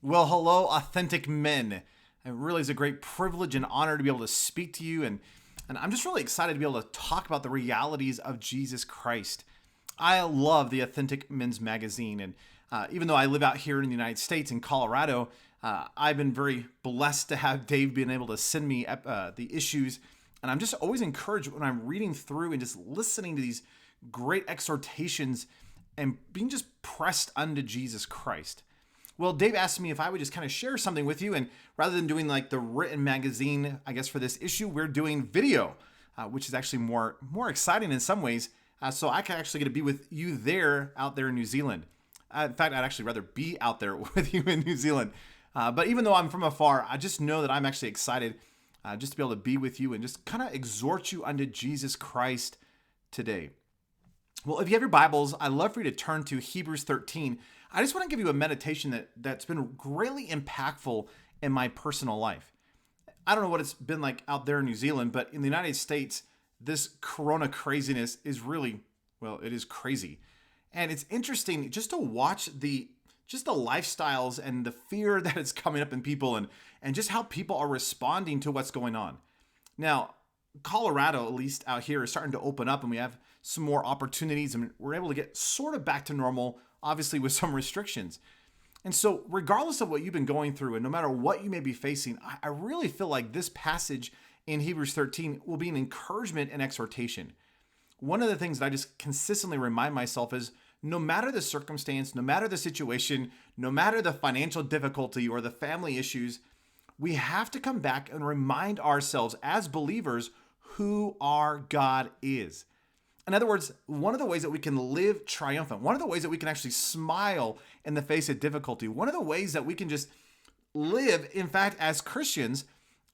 Well, hello, authentic men. It really is a great privilege and honor to be able to speak to you. And I'm just really excited to be able to talk about the realities of Jesus Christ. I love the Authentic Men's Magazine. And even though I live out here in the United States in Colorado, I've been very blessed to have Dave being able to send me the issues. And I'm just always encouraged when I'm reading through and just listening to these great exhortations and being just pressed unto Jesus Christ. Well, Dave asked me if I would just kind of share something with you. And rather than doing like the written magazine, I guess for this issue, we're doing video, which is actually more exciting in some ways. So I can actually get to be with you out there in New Zealand. In fact, I'd actually rather be out there with you in New Zealand. But even though I'm from afar, I just know that I'm actually excited just to be able to be with you and just kind of exhort you unto Jesus Christ today. Well, if you have your Bibles, I'd love for you to turn to Hebrews 13. I just want to give you a meditation that's been greatly impactful in my personal life. I don't know what it's been like out there in New Zealand, but in the United States, this corona craziness is really, well, it is crazy. And it's interesting just to watch the lifestyles and the fear that is coming up in people and just how people are responding to what's going on. Now, Colorado, at least out here, is starting to open up and we have some more opportunities and we're able to get sort of back to normal, obviously with some restrictions. And so regardless of what you've been going through and no matter what you may be facing, I really feel like this passage in Hebrews 13 will be an encouragement and exhortation. One of the things that I just consistently remind myself is no matter the circumstance, no matter the situation, no matter the financial difficulty or the family issues, we have to come back and remind ourselves as believers who our God is. In other words, one of the ways that we can live triumphant, one of the ways that we can actually smile in the face of difficulty, one of the ways that we can just live, in fact, as Christians,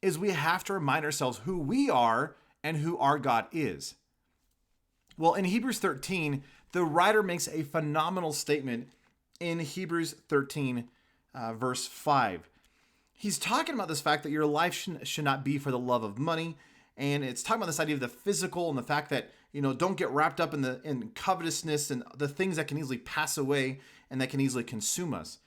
is we have to remind ourselves who we are and who our God is. Well, in Hebrews 13, the writer makes a phenomenal statement in Hebrews 13, verse 5. He's talking about this fact that your life should not be for the love of money. And it's talking about this idea of the physical and the fact that, don't get wrapped up in covetousness and the things that can easily pass away and that can easily consume us.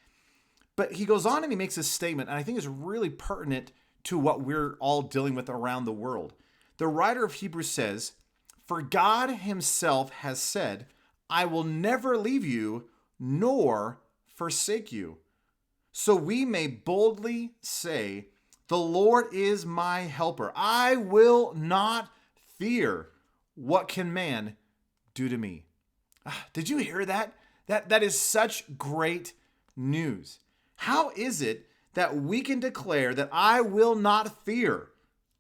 But he goes on and he makes this statement, and I think is really pertinent to what we're all dealing with around the world. The writer of Hebrews says, "For God himself has said, I will never leave you nor forsake you. So we may boldly say, the Lord is my helper. I will not fear. What can man do to me?" Did you hear that? That is such great news. How is it that we can declare that I will not fear?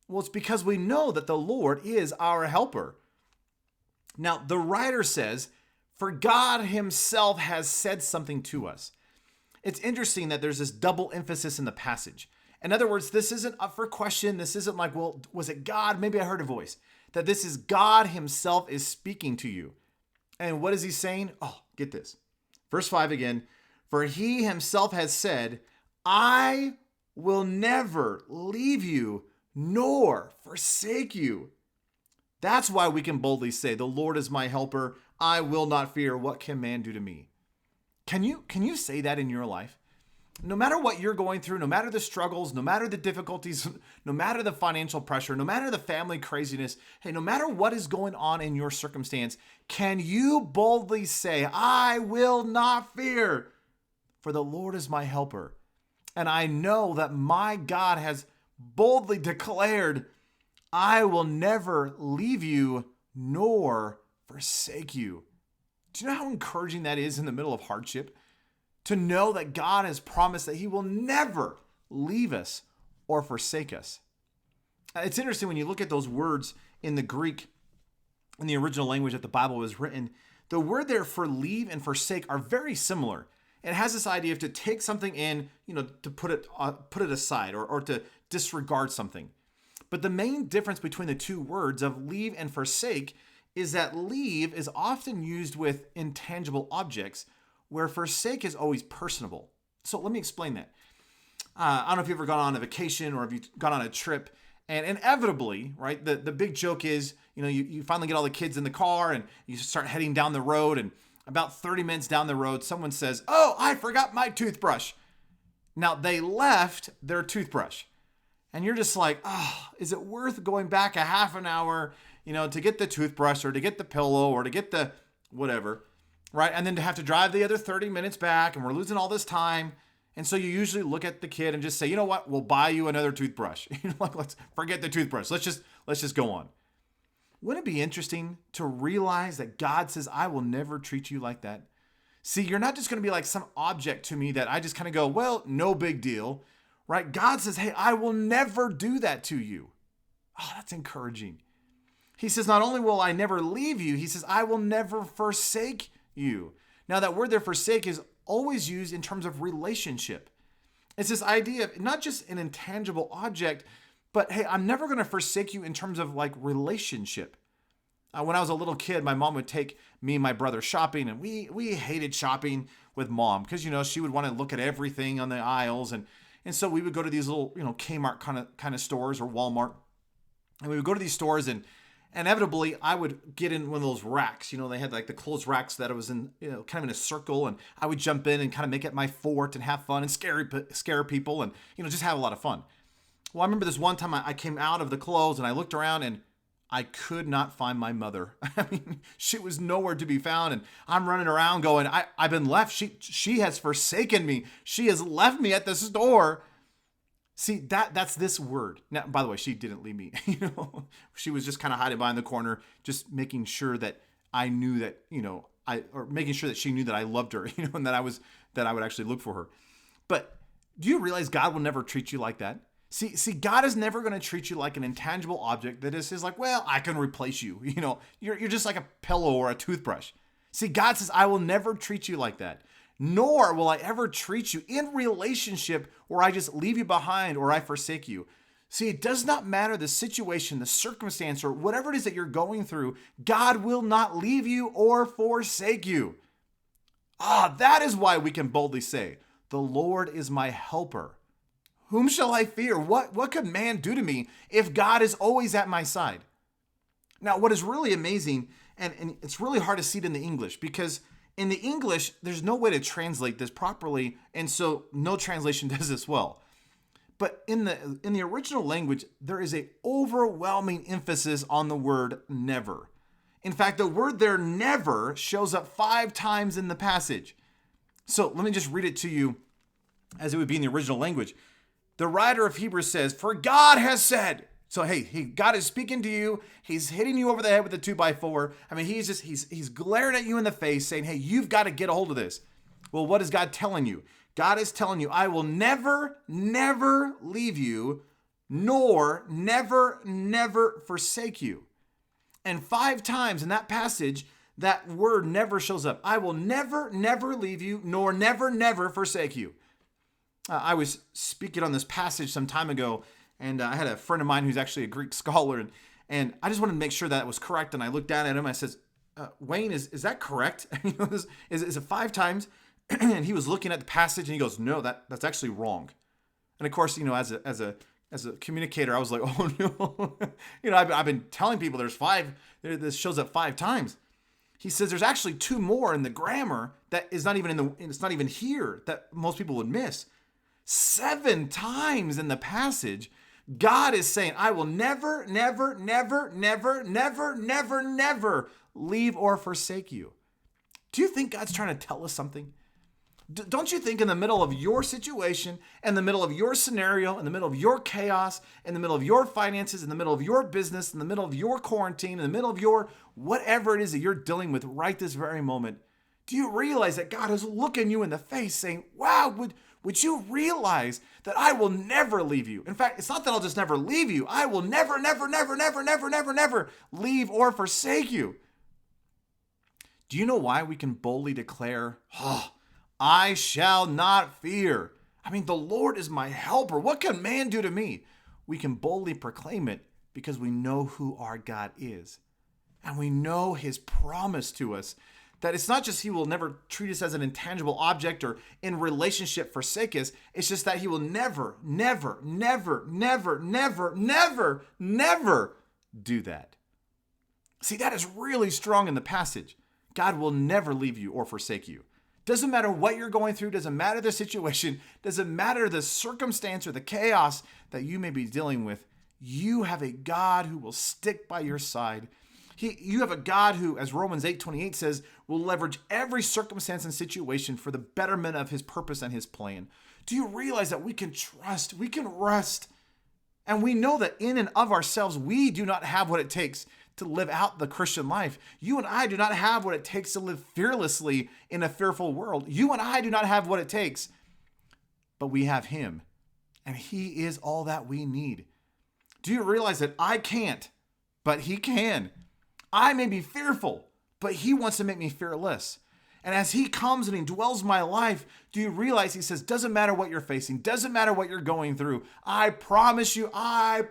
Well, it's because we know that the Lord is our helper. Now, the writer says, for God himself has said something to us. It's interesting that there's this double emphasis in the passage. In other words, this isn't up for question. This isn't like, well, was it God? Maybe I heard a voice. That this is God himself is speaking to you. And what is he saying? Oh, get this. Verse 5 again. For he himself has said, I will never leave you nor forsake you. That's why we can boldly say, the Lord is my helper. I will not fear. What can man do to me? Can you say that in your life? No matter what you're going through, no matter the struggles, no matter the difficulties, no matter the financial pressure, no matter the family craziness, hey, no matter what is going on in your circumstance, can you boldly say, I will not fear, for the Lord is my helper. And I know that my God has boldly declared, I will never leave you nor forsake you. Do you know how encouraging that is in the middle of hardship? To know that God has promised that he will never leave us or forsake us. It's interesting when you look at those words in the Greek, in the original language that the Bible was written, the word there for leave and forsake are very similar. It has this idea of to take something in, to put it aside or to disregard something. But the main difference between the two words of leave and forsake is that leave is often used with intangible objects, where forsake is always personable. So let me explain that. I don't know if you've ever gone on a vacation or if you've gone on a trip, and inevitably, right, the big joke is, you finally get all the kids in the car and you start heading down the road, and about 30 minutes down the road, someone says, oh, I forgot my toothbrush. Now, they left their toothbrush. And you're just like, oh, is it worth going back a half an hour, to get the toothbrush or to get the pillow or to get the whatever, right? And then to have to drive the other 30 minutes back and we're losing all this time. And so you usually look at the kid and just say, you know what, we'll buy you another toothbrush. Let's forget the toothbrush. Let's just go on. Wouldn't it be interesting to realize that God says, I will never treat you like that? See, you're not just going to be like some object to me that I just kind of go, well, no big deal. Right? God says, hey, I will never do that to you. Oh, that's encouraging. He says, not only will I never leave you, he says, I will never forsake you. Now, that word there, forsake, is always used in terms of relationship. It's this idea of not just an intangible object, but hey, I'm never going to forsake you in terms of like relationship. When I was a little kid, my mom would take me and my brother shopping, and we hated shopping with mom because, she would want to look at everything on the aisles. And so we would go to these little, Kmart kind of stores or Walmart. And we would go to these stores and inevitably I would get in one of those racks. They had like the clothes racks that I was in, kind of in a circle. And I would jump in and kind of make it my fort and have fun and scare people and, just have a lot of fun. Well, I remember this one time I came out of the clothes and I looked around and I could not find my mother. I mean, she was nowhere to be found. And I'm running around going, I've been left. She has forsaken me. She has left me at the store. See, that's this word. Now, by the way, she didn't leave me. She was just kind of hiding behind the corner, just making sure that I knew that, or making sure that she knew that I loved her, and that I would actually look for her. But do you realize God will never treat you like that? See, God is never going to treat you like an intangible object that is like, well, I can replace you. You're just like a pillow or a toothbrush. See, God says, I will never treat you like that. Nor will I ever treat you in relationship where I just leave you behind or I forsake you. See, it does not matter the situation, the circumstance, or whatever it is that you're going through. God will not leave you or forsake you. That is why we can boldly say, the Lord is my helper. Whom shall I fear? What could man do to me if God is always at my side? Now, what is really amazing, and it's really hard to see it in the English, because in the English, there's no way to translate this properly, and so no translation does this well. But in the original language, there is an overwhelming emphasis on the word never. In fact, the word there, never, shows up 5 times in the passage. So let me just read it to you as it would be in the original language. The writer of Hebrews says, for God has said. So, hey, God is speaking to you. He's hitting you over the head with a 2x4. I mean, he's glaring at you in the face saying, hey, you've got to get a hold of this. Well, what is God telling you? God is telling you, I will never, never leave you, nor never forsake you. And 5 times in that passage, that word never shows up. I will never leave you, nor never forsake you. I was speaking on this passage some time ago, and I had a friend of mine who's actually a Greek scholar, and I just wanted to make sure that it was correct. And I looked down at him. I says, Wayne, is that correct? Is it 5 times? And he was looking at the passage, and he goes, no, that's actually wrong. And of course, as a communicator, I was like, oh no, I've been telling people there's 5. This shows up 5 times. He says there's actually 2 more in the grammar that is not even it's not even here, that most people would miss. 7 times in the passage, God is saying, I will never leave or forsake you. Do you think God's trying to tell us something? Don't you think in the middle of your situation, in the middle of your scenario, in the middle of your chaos, in the middle of your finances, in the middle of your business, in the middle of your quarantine, in the middle of your whatever it is that you're dealing with right this very moment, do you realize that God is looking you in the face saying, wow, would you realize that I will never leave you? In fact, it's not that I'll just never leave you. I will never leave or forsake you. Do you know why we can boldly declare, I shall not fear? I mean, the Lord is my helper. What can man do to me? We can boldly proclaim it because we know who our God is. And we know his promise to us that it's not just he will never treat us as an intangible object or in relationship forsake us. It's just that he will never do that. See, that is really strong in the passage. God will never leave you or forsake you. Doesn't matter what you're going through, doesn't matter the situation, doesn't matter the circumstance or the chaos that you may be dealing with. You have a God who will stick by your side. You have a God who, as Romans 8:28 says, will leverage every circumstance and situation for the betterment of his purpose and his plan. Do you realize that we can trust, we can rest, and we know that in and of ourselves, we do not have what it takes to live out the Christian life. You and I do not have what it takes to live fearlessly in a fearful world. You and I do not have what it takes, but we have him, and he is all that we need. Do you realize that I can't, but he can? I may be fearful, but he wants to make me fearless. And as he comes and he dwells my life, do you realize he says, doesn't matter what you're facing, doesn't matter what you're going through. I promise you, I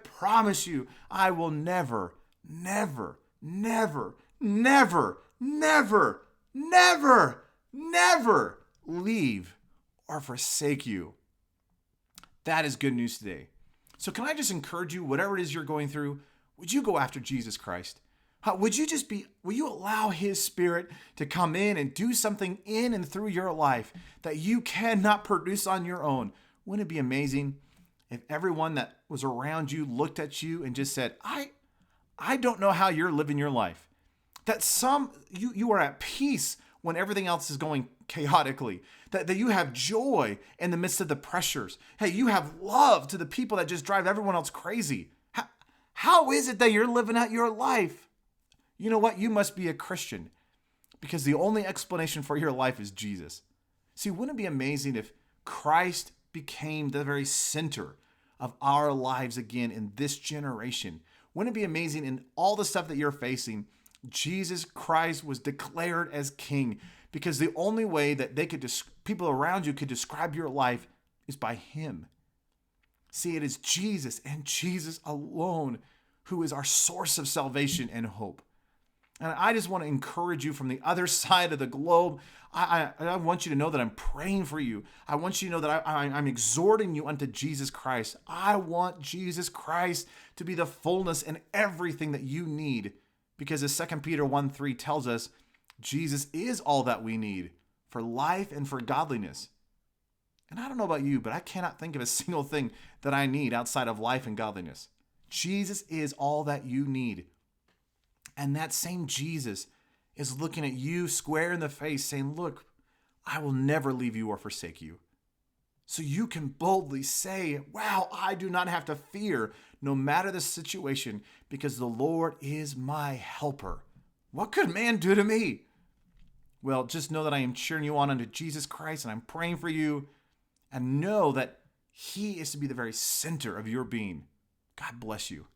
will never, never, never, never, never, never, never leave or forsake you. That is good news today. So can I just encourage you, whatever it is you're going through, would you go after Jesus Christ? Will you allow his Spirit to come in and do something in and through your life that you cannot produce on your own? Wouldn't it be amazing if everyone that was around you looked at you and just said, I don't know how you're living your life. That you are at peace when everything else is going chaotically. That you have joy in the midst of the pressures. Hey, you have love to the people that just drive everyone else crazy. How is it that you're living out your life? You know what? You must be a Christian because the only explanation for your life is Jesus. See, wouldn't it be amazing if Christ became the very center of our lives again in this generation? Wouldn't it be amazing in all the stuff that you're facing, Jesus Christ was declared as king because the only way that people around you could describe your life is by him. See, it is Jesus and Jesus alone who is our source of salvation and hope. And I just want to encourage you from the other side of the globe. I want you to know that I'm praying for you. I want you to know that I'm exhorting you unto Jesus Christ. I want Jesus Christ to be the fullness and everything that you need. Because as 2 Peter 1:3 tells us, Jesus is all that we need for life and for godliness. And I don't know about you, but I cannot think of a single thing that I need outside of life and godliness. Jesus is all that you need. And that same Jesus is looking at you square in the face saying, look, I will never leave you or forsake you. So you can boldly say, wow, I do not have to fear no matter the situation because the Lord is my helper. What could man do to me? Well, just know that I am cheering you on unto Jesus Christ and I'm praying for you and know that he is to be the very center of your being. God bless you.